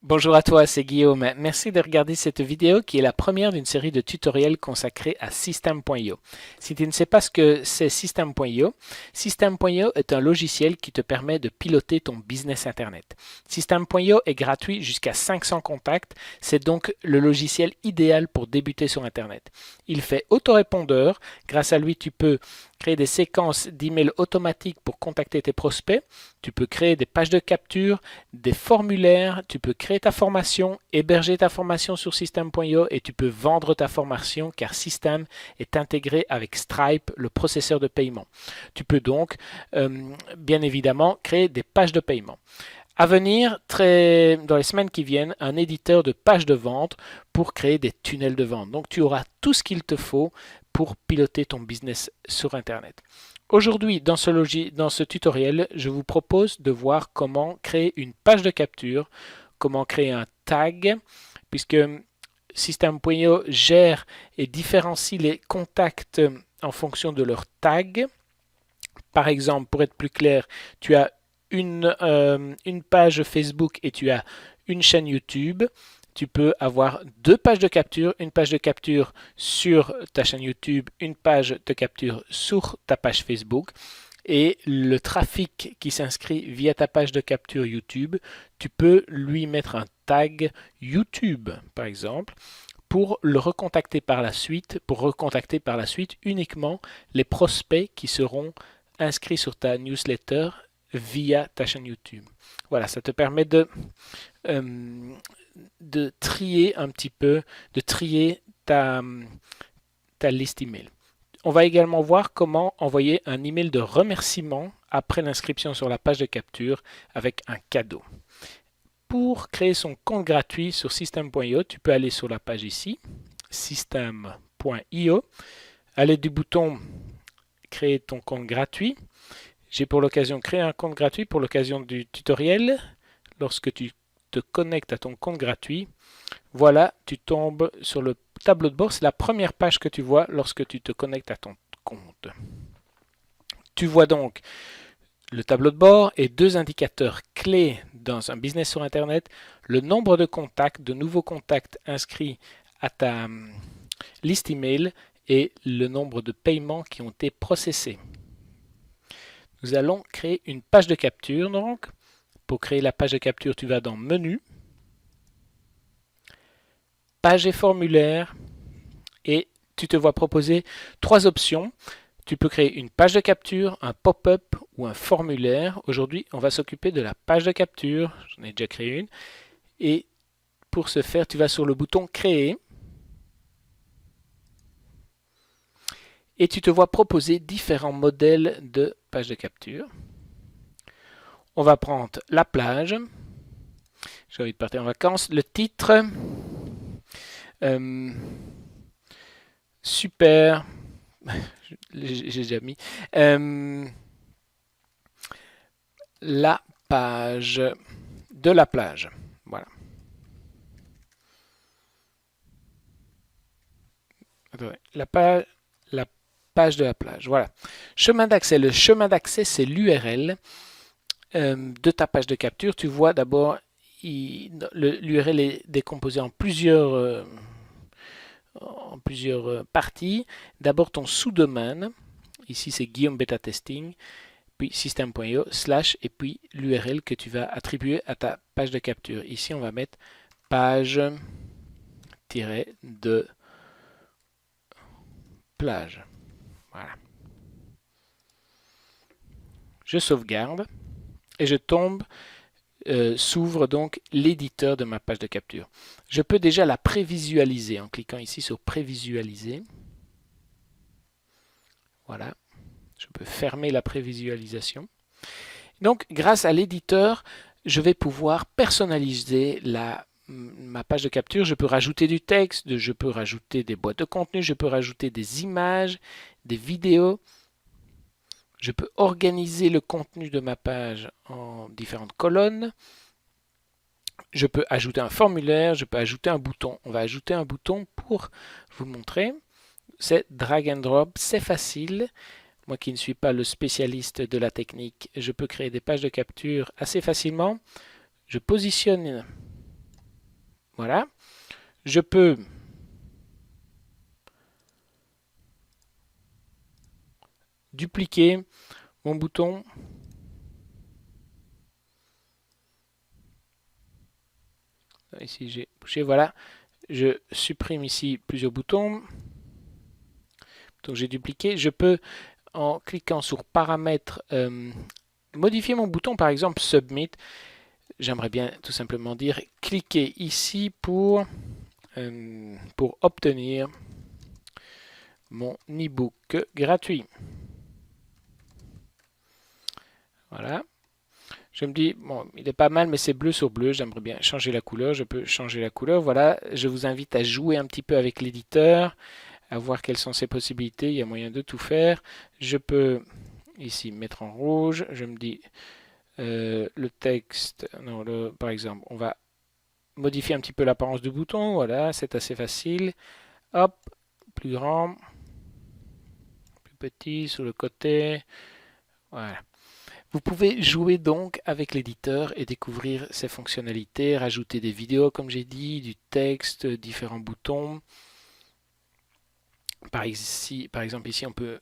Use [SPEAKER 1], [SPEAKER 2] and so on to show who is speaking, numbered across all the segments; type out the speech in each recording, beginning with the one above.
[SPEAKER 1] Bonjour à toi, c'est Guillaume. Merci de regarder cette vidéo qui est la première d'une série de tutoriels consacrés à System.io. Si tu ne sais pas ce que c'est System.io, System.io est un logiciel qui te permet de piloter ton business Internet. System.io est gratuit jusqu'à 500 contacts, c'est donc le logiciel idéal pour débuter sur Internet. Il fait autorépondeur, grâce à lui tu peux créer des séquences d'emails automatiques pour contacter tes prospects, tu peux créer des pages de capture, des formulaires, tu peux créer ta formation, héberger ta formation sur System.io et tu peux vendre ta formation car System est intégré avec Stripe, le processeur de paiement. Tu peux donc, bien évidemment, créer des pages de paiement. À venir, dans les semaines qui viennent, un éditeur de pages de vente pour créer des tunnels de vente. Donc tu auras tout ce qu'il te faut pour piloter ton business sur Internet. Aujourd'hui, dans ce tutoriel, je vous propose de voir comment créer une page de capture, comment créer un tag, puisque System.io gère et différencie les contacts en fonction de leur tag. Par exemple, pour être plus clair, tu as une page Facebook et tu as une chaîne YouTube. Tu peux avoir deux pages de capture, une page de capture sur ta chaîne YouTube, une page de capture sur ta page Facebook. Et le trafic qui s'inscrit via ta page de capture YouTube, tu peux lui mettre un tag YouTube, par exemple, pour le recontacter par la suite, uniquement les prospects qui seront inscrits sur ta newsletter via ta chaîne YouTube. Voilà, ça te permet de trier un petit peu, de trier ta liste email. On va également voir comment envoyer un email de remerciement après l'inscription sur la page de capture avec un cadeau. Pour créer son compte gratuit sur System.io, tu peux aller sur la page ici, System.io, à l'aide du bouton créer ton compte gratuit. J'ai pour l'occasion créé un compte gratuit pour l'occasion du tutoriel. Lorsque tu te connectes à ton compte gratuit, voilà, tu tombes sur le tableau de bord. C'est la première page que tu vois lorsque tu te connectes à ton compte. Tu vois donc le tableau de bord et deux indicateurs clés dans un business sur Internet, le nombre de contacts, de nouveaux contacts inscrits à ta liste email et le nombre de paiements qui ont été processés. Nous allons créer une page de capture donc. Pour créer la page de capture, tu vas dans Menu, Page et formulaire et tu te vois proposer trois options. Tu peux créer une page de capture, un pop-up ou un formulaire. Aujourd'hui, on va s'occuper de la page de capture. J'en ai déjà créé une. Et pour ce faire, tu vas sur le bouton Créer. Et tu te vois proposer différents modèles de page de capture. On va prendre la plage. J'ai envie de partir en vacances. Le titre. Super. J'ai déjà mis. La page de la plage. Voilà. La page de la plage. Voilà. Chemin d'accès. Le chemin d'accès, c'est l'URL de ta page de capture. Tu vois d'abord, l'URL est décomposé en plusieurs parties. D'abord ton sous-domaine. Ici, c'est Guillaume Beta Testing. Puis System.io / et puis l'URL que tu vas attribuer à ta page de capture. Ici, on va mettre page-de plage. Voilà. Je sauvegarde et je tombe, s'ouvre donc l'éditeur de ma page de capture. Je peux déjà la prévisualiser en cliquant ici sur prévisualiser. Voilà. Je peux fermer la prévisualisation. Donc, grâce à l'éditeur, je vais pouvoir personnaliser ma page de capture. Je peux rajouter du texte, je peux rajouter des boîtes de contenu, je peux rajouter des images, des vidéos. Je peux organiser le contenu de ma page en différentes colonnes. Je peux ajouter un formulaire, je peux ajouter un bouton. On va ajouter un bouton pour vous montrer. C'est drag and drop, c'est facile. Moi qui ne suis pas le spécialiste de la technique, je peux créer des pages de capture assez facilement. Je positionne Voilà. Je peux dupliquer mon bouton. Ici, j'ai bougé. Voilà. Je supprime ici plusieurs boutons. Donc, j'ai dupliqué. Je peux, en cliquant sur paramètres, modifier mon bouton, par exemple Submit. J'aimerais bien tout simplement dire cliquez ici pour obtenir mon e-book gratuit. Voilà. Je me dis, bon, il est pas mal, mais c'est bleu sur bleu. J'aimerais bien changer la couleur. Je peux changer la couleur. Voilà. Je vous invite à jouer un petit peu avec l'éditeur, à voir quelles sont ses possibilités. Il y a moyen de tout faire. Je peux ici mettre en rouge. Je me dis, le texte, non, par exemple, on va modifier un petit peu l'apparence du bouton. Voilà, c'est assez facile. Hop, plus grand, plus petit, sur le côté. Voilà. Vous pouvez jouer donc avec l'éditeur et découvrir ses fonctionnalités, rajouter des vidéos comme j'ai dit, du texte, différents boutons. Par exemple ici on peut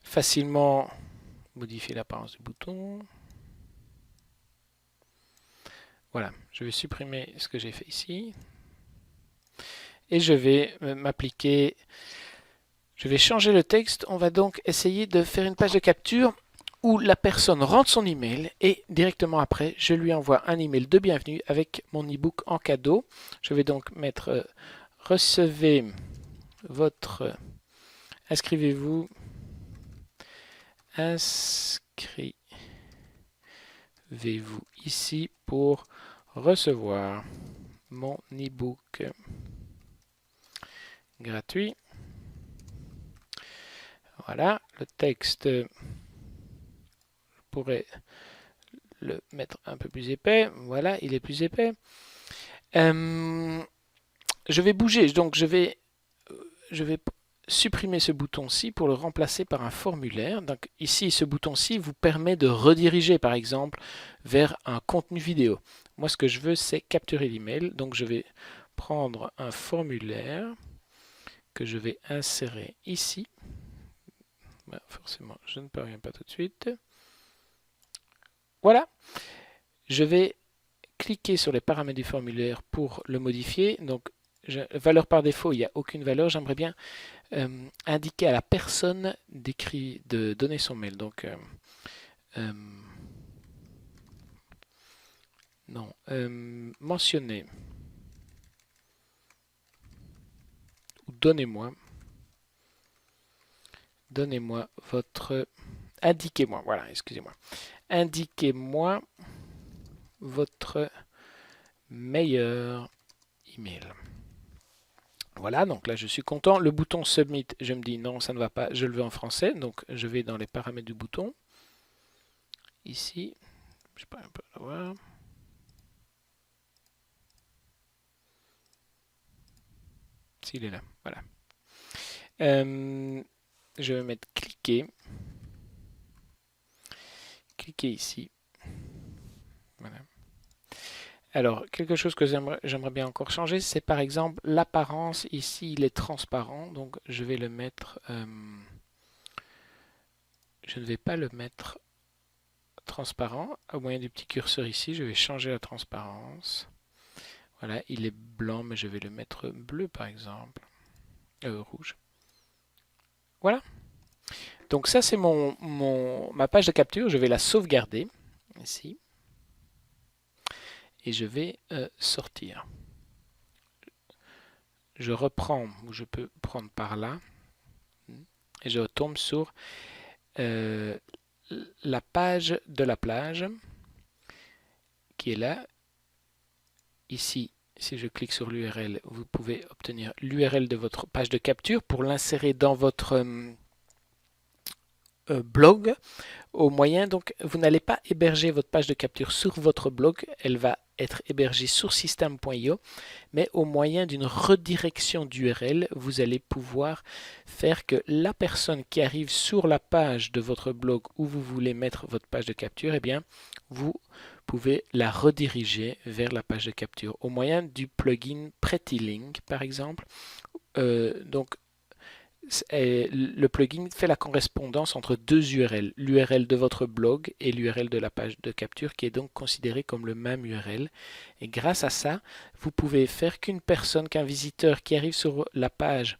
[SPEAKER 1] facilement modifier l'apparence du bouton. Voilà, je vais supprimer ce que j'ai fait ici. Et je vais m'appliquer, je vais changer le texte. On va donc essayer de faire une page de capture où la personne rentre son email et directement après, je lui envoie un email de bienvenue avec mon e-book en cadeau. Je vais donc mettre recevez votre inscrivez-vous ici pour recevoir mon e-book gratuit. Voilà, le texte, je pourrais le mettre un peu plus épais. Voilà, il est plus épais. Je vais bouger, donc je vais supprimer ce bouton-ci pour le remplacer par un formulaire. Donc ici, ce bouton-ci vous permet de rediriger, par exemple, vers un contenu vidéo. Moi, ce que je veux, c'est capturer l'email. Donc je vais prendre un formulaire que je vais insérer ici. Ben, forcément, je ne parviens pas tout de suite. Voilà. Je vais cliquer sur les paramètres du formulaire pour le modifier. Donc, valeur par défaut, il n'y a aucune valeur. J'aimerais bien indiquer à la personne de donner son mail. Donc, non, mentionner ou donnez-moi votre, indiquez-moi, voilà, excusez-moi, indiquez-moi votre meilleur email. Voilà, donc là je suis content. Le bouton Submit, je me dis non, ça ne va pas, je le veux en français. Donc je vais dans les paramètres du bouton. Ici, je sais pas, un peu la voir. S'il est là, voilà. Je vais mettre cliquer. Cliquez ici. Voilà. Alors, quelque chose que j'aimerais bien encore changer, c'est par exemple l'apparence. Ici, il est transparent, donc je vais le mettre... je ne vais pas le mettre transparent. Au moyen du petit curseur ici, je vais changer la transparence. Voilà, il est blanc, mais je vais le mettre bleu par exemple. Rouge. Voilà. Donc ça, c'est ma page de capture. Je vais la sauvegarder ici. Et je vais sortir. Je reprends, ou je peux prendre par là. Et je retombe sur la page de la plage qui est là. Ici, si je clique sur l'URL, vous pouvez obtenir l'URL de votre page de capture pour l'insérer dans votre blog. Au moyen, donc, vous n'allez pas héberger votre page de capture sur votre blog, elle va être hébergée sur system.io, mais au moyen d'une redirection d'URL, vous allez pouvoir faire que la personne qui arrive sur la page de votre blog où vous voulez mettre votre page de capture, eh bien, vous pouvez la rediriger vers la page de capture au moyen du plugin PrettyLink, par exemple. Donc, le plugin fait la correspondance entre deux URL, l'URL de votre blog et l'URL de la page de capture, qui est donc considérée comme le même URL. Et grâce à ça, vous pouvez faire qu'un visiteur qui arrive sur la page,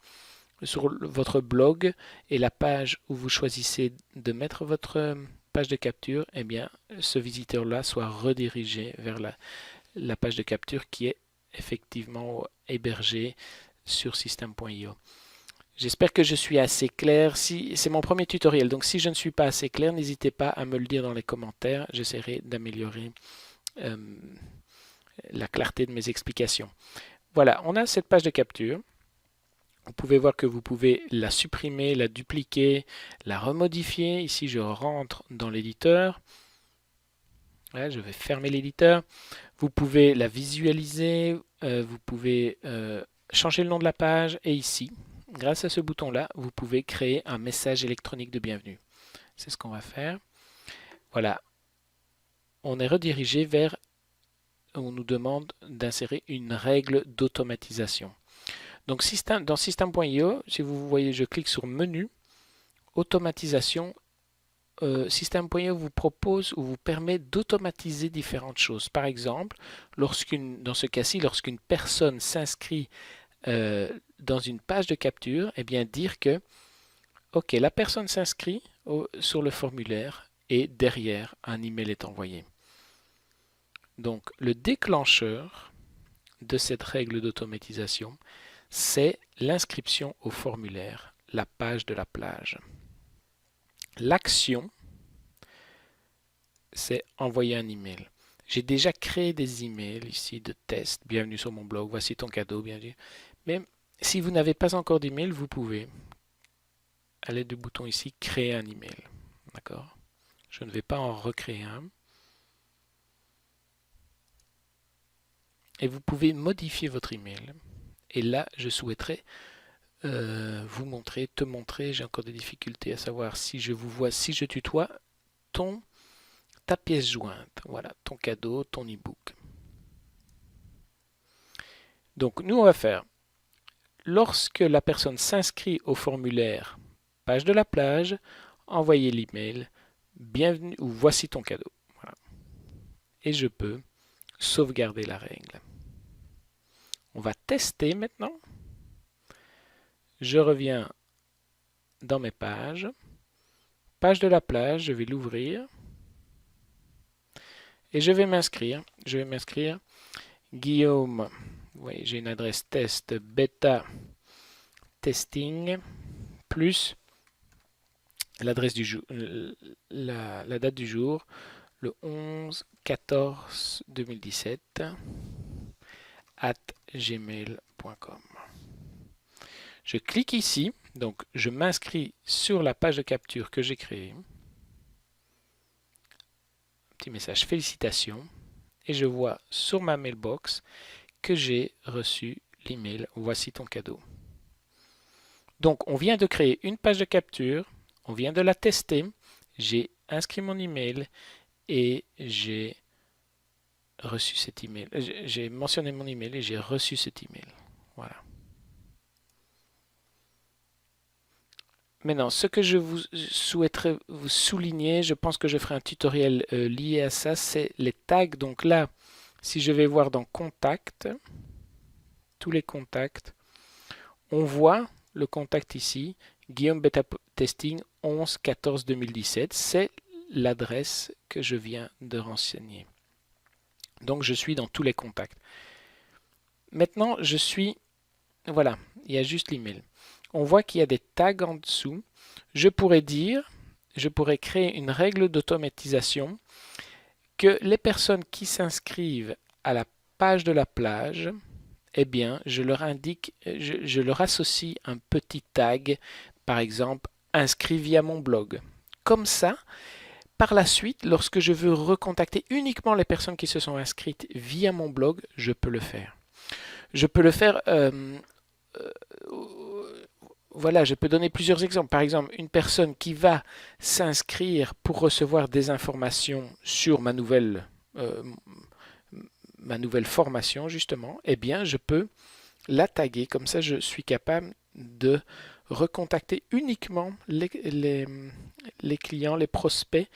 [SPEAKER 1] sur votre blog et la page où vous choisissez de mettre votre page de capture, eh bien, ce visiteur-là soit redirigé vers la page de capture qui est effectivement hébergée sur system.io. J'espère que je suis assez clair. C'est mon premier tutoriel, donc si je ne suis pas assez clair, n'hésitez pas à me le dire dans les commentaires. J'essaierai d'améliorer la clarté de mes explications. Voilà, on a cette page de capture. Vous pouvez voir que vous pouvez la supprimer, la dupliquer, la remodifier. Ici, je rentre dans l'éditeur. Voilà, je vais fermer l'éditeur. Vous pouvez la visualiser. Vous pouvez changer le nom de la page. Et ici, grâce à ce bouton-là, vous pouvez créer un message électronique de bienvenue. C'est ce qu'on va faire. Voilà. On est redirigé vers... On nous demande d'insérer une règle d'automatisation. Donc dans system.io, si vous voyez, je clique sur menu, automatisation. System.io vous propose ou vous permet d'automatiser différentes choses. Par exemple, dans ce cas-ci, lorsqu'une personne s'inscrit dans une page de capture, eh bien dire que ok, la personne s'inscrit sur le formulaire et derrière un email est envoyé. Donc le déclencheur de cette règle d'automatisation, c'est l'inscription au formulaire, la page de la plage. L'action, c'est envoyer un email. J'ai déjà créé des emails ici de test. Bienvenue sur mon blog, voici ton cadeau, bienvenue. Mais si vous n'avez pas encore d'email, vous pouvez, à l'aide du bouton ici, créer un email. D'accord? Je ne vais pas en recréer un. Et vous pouvez modifier votre email. Et là, je souhaiterais vous montrer, te montrer, j'ai encore des difficultés à savoir si je vous vois, si je tutoie ta pièce jointe. Voilà, ton cadeau, ton e-book. Donc, nous, on va faire, lorsque la personne s'inscrit au formulaire page de la plage, envoyer l'email, bienvenue ou voici ton cadeau. Voilà. Et je peux sauvegarder la règle. On va tester maintenant. Je reviens dans mes pages. Page de la plage, je vais l'ouvrir. Et je vais m'inscrire. Je vais m'inscrire. Guillaume, oui, j'ai une adresse test bêta testing plus l'adresse du jour, la date du jour, le 11-14-2017 @gmail.com. Je clique ici, donc je m'inscris sur la page de capture que j'ai créée. Petit message félicitations et je vois sur ma mailbox que j'ai reçu l'email voici ton cadeau. Donc on vient de créer une page de capture, on vient de la tester, j'ai inscrit mon email et j'ai reçu cet email. J'ai mentionné mon email et j'ai reçu cet email. Voilà. Maintenant, ce que je vous souhaiterais vous souligner, je pense que je ferai un tutoriel lié à ça, c'est les tags. Donc là, si je vais voir dans Contact, tous les contacts, on voit le contact ici, Guillaume Beta Testing 11-14-2017, c'est l'adresse que je viens de renseigner. Donc je suis dans tous les contacts. Maintenant, voilà, il y a juste l'email. On voit qu'il y a des tags en dessous. Je pourrais créer une règle d'automatisation que les personnes qui s'inscrivent à la page de la plage, eh bien, je leur associe un petit tag, par exemple, inscrit via mon blog. Comme ça, par la suite, lorsque je veux recontacter uniquement les personnes qui se sont inscrites via mon blog, je peux le faire. Je peux le faire... voilà, je peux donner plusieurs exemples. Par exemple, une personne qui va s'inscrire pour recevoir des informations sur ma nouvelle ma nouvelle formation justement, eh bien je peux la taguer. Comme ça, je suis capable de recontacter uniquement les clients, les prospects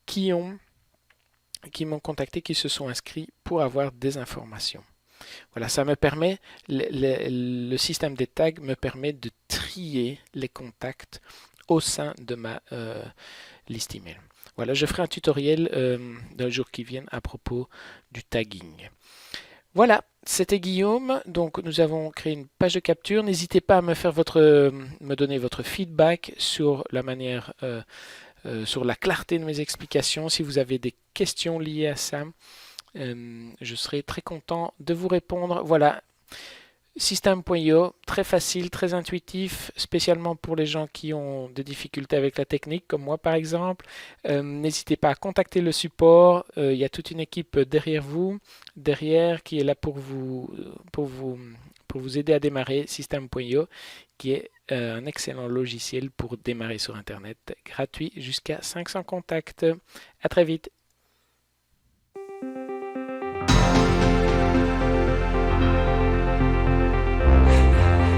[SPEAKER 1] qui m'ont contacté, qui se sont inscrits pour avoir des informations. Voilà, ça me permet, le système des tags me permet de trier les contacts au sein de ma liste email. Voilà, je ferai un tutoriel dans les jours qui viennent à propos du tagging. Voilà, c'était Guillaume. Donc, nous avons créé une page de capture. N'hésitez pas à me donner votre feedback sur la manière, sur la clarté de mes explications. Si vous avez des questions liées à ça, je serai très content de vous répondre. Voilà, System.io, très facile, très intuitif, spécialement pour les gens qui ont des difficultés avec la technique, comme moi par exemple. N'hésitez pas à contacter le support. Il y a toute une équipe derrière, qui est là pour vous aider à démarrer System.io, qui est un excellent logiciel pour démarrer sur Internet, gratuit jusqu'à 500 contacts. À très vite.